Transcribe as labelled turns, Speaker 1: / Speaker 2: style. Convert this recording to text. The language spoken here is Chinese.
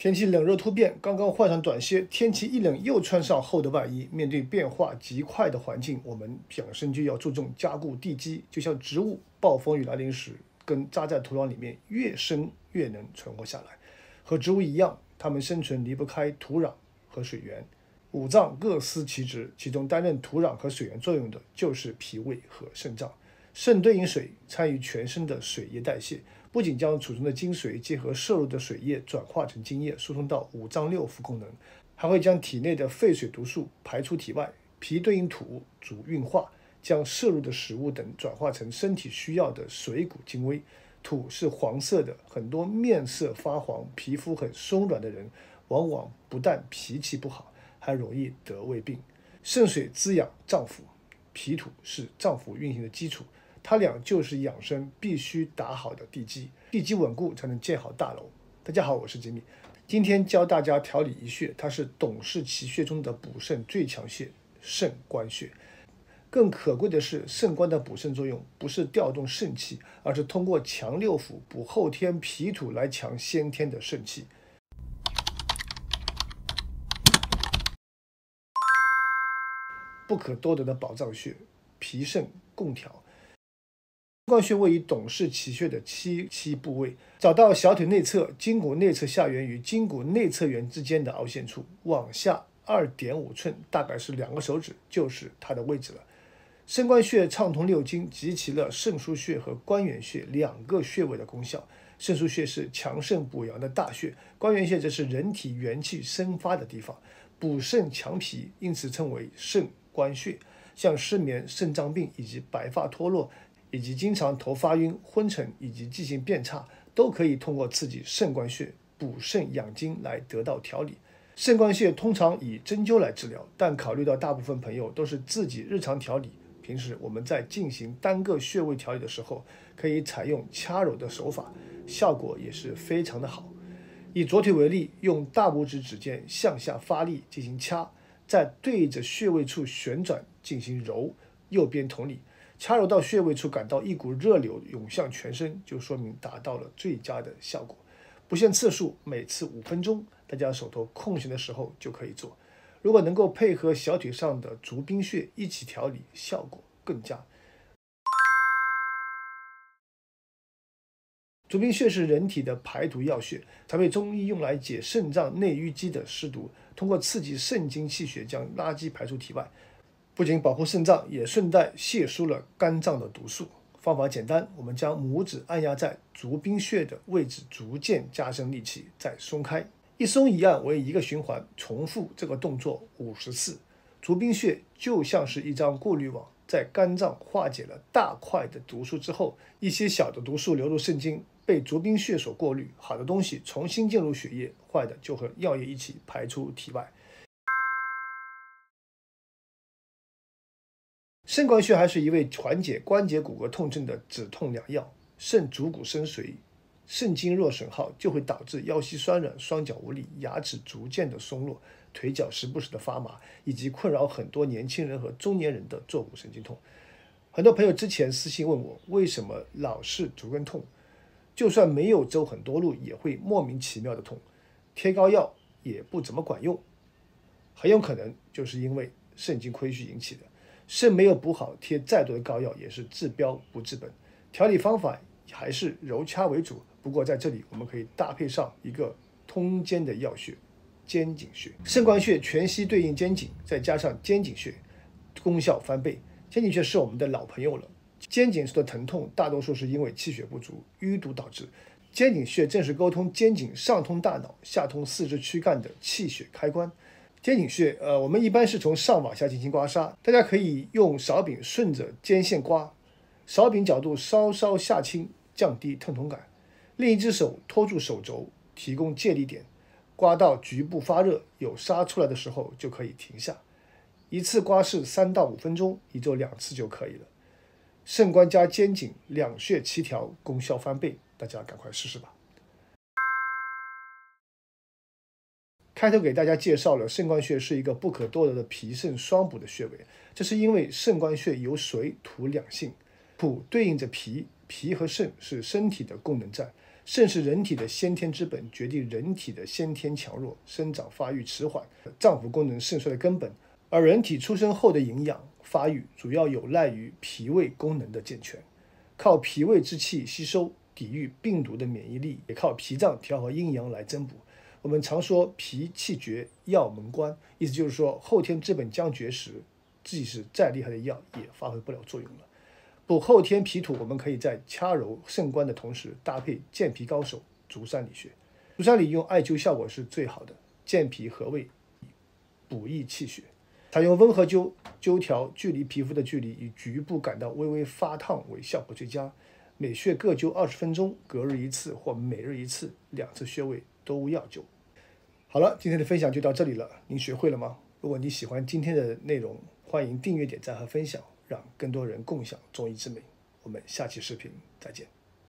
Speaker 1: 天气冷热突变，刚刚换上短靴，天气一冷又穿上厚的外衣。面对变化极快的环境，我们养生就要注重加固地基。就像植物，暴风雨来临时，根扎在土壤里面越深越能存活下来。和植物一样，它们生存离不开土壤和水源。五脏各司其职，其中担任土壤和水源作用的就是脾胃和肾脏。肾对应水，参与全身的水液代谢，不仅将储存的精髓结合摄入的水液转化成精液，输送到五脏六腑功能，还会将体内的废水毒素排出体外。脾对应土，主运化，将摄入的食物等转化成身体需要的水谷精微。土是黄色的，很多面色发黄、皮肤很松软的人，往往不但脾气不好，还容易得胃病。肾水滋养脏腑，脾土是脏腑运行的基础。它俩就是养生必须打好的地基，地基稳固才能建好大楼。大家好，我是吉米，今天教大家调理一穴，它是董氏奇穴中的补肾最强穴——肾关穴。更可贵的是，肾关的补肾作用不是调动肾气，而是通过强六腑补后天脾土来强先天的肾气。不可多得的宝藏穴，脾肾共调。肾关穴位于董氏奇穴的七期部位，找到小腿内侧筋骨内侧下缘与筋骨内侧缘之间的凹陷处，往下2.5寸，大概是2个手指，就是它的位置了。肾关穴畅通六经，集齐了肾腧穴和关元穴2个穴位的功效。肾腧穴是强肾补阳的大穴，关元穴则是人体元气生发的地方，补肾强脾，因此称为肾关穴。像失眠、肾脏病以及白发脱落，以及经常头发晕、昏沉以及记性变差，都可以通过刺激肾关穴补肾养精来得到调理。肾关穴通常以针灸来治疗，但考虑到大部分朋友都是自己日常调理，平时我们在进行单个穴位调理的时候，可以采用掐揉的手法，效果也是非常的好。以左腿为例，用大拇指指尖向下发力进行掐，再对着穴位处旋转进行揉，右边同理。掐揉到穴位处感到一股热流涌向全身，就说明达到了最佳的效果。不限次数，每次5分钟，大家手头空闲的时候就可以做。如果能够配合小腿上的足宾穴一起调理，效果更佳。足宾穴是人体的排毒要穴，常被中医用来解肾脏内淤积的湿毒，通过刺激肾经气血将垃圾排出体外。不仅保护肾脏，也顺带泄疏了肝脏的毒素。方法简单，我们将拇指按压在足宾穴的位置，逐渐加深力气，再松开。一松一按为1个循环，重复这个动作50次。足宾穴就像是一张过滤网，在肝脏化解了大块的毒素之后，一些小的毒素流入肾经，被足宾穴所过滤，好的东西重新进入血液，坏的就和尿液一起排出体外。肾关穴还是一味缓解关节骨骼痛症的止痛良药。肾主骨生髓，肾经若损耗，就会导致腰膝酸软、双脚无力、牙齿逐渐的松落、腿脚时不时的发麻，以及困扰很多年轻人和中年人的坐骨神经痛。很多朋友之前私信问我，为什么老是足跟痛，就算没有走很多路，也会莫名其妙的痛，贴膏药也不怎么管用。很有可能就是因为肾经亏虚引起的。肾没有补好，贴再多的膏药也是治标不治本。调理方法还是揉掐为主，不过在这里我们可以搭配上一个通肩的要穴——肩颈穴。肾关穴全息对应肩颈，再加上肩颈穴，功效翻倍。肩颈穴是我们的老朋友了。肩颈处的疼痛大多数是因为气血不足、淤堵导致。肩颈穴正是沟通肩颈上通大脑、下通四肢躯干的气血开关。肩颈穴，我们一般是从上往下进行刮痧，大家可以用勺柄顺着肩线刮，勺柄角度稍稍下倾，降低疼痛感。另一只手托住手肘，提供借力点，刮到局部发热，有痧出来的时候就可以停下。一次刮拭3到5分钟，一周2次就可以了。肾关加肩颈2穴齐调，功效翻倍，大家赶快试试吧。开头给大家介绍了肾关穴是一个不可多得的脾肾双补的穴位，这是因为肾关穴有水土两性，土对应着脾，脾和肾是身体的功能站，肾是人体的先天之本，决定人体的先天强弱、生长发育迟缓、脏腑功能盛衰的根本。而人体出生后的营养发育，主要有赖于脾胃功能的健全，靠脾胃之气吸收，抵御病毒的免疫力，也靠脾脏调和阴阳来增补。我们常说脾气绝，药门关，意思就是说后天之本将绝时，即使再厉害的药也发挥不了作用了。补后天脾土，我们可以在掐揉肾关的同时，搭配健脾高手足三里穴。足三里用艾灸效果是最好的，健脾和胃，补益气血。采用温和灸，灸条距离皮肤的距离以局部感到微微发烫为效果最佳。每穴各灸20分钟，隔日一次或每日一次，2次穴位都要灸。好了，今天的分享就到这里了，您学会了吗？如果你喜欢今天的内容，欢迎订阅、点赞和分享，让更多人共享中医之美。我们下期视频再见。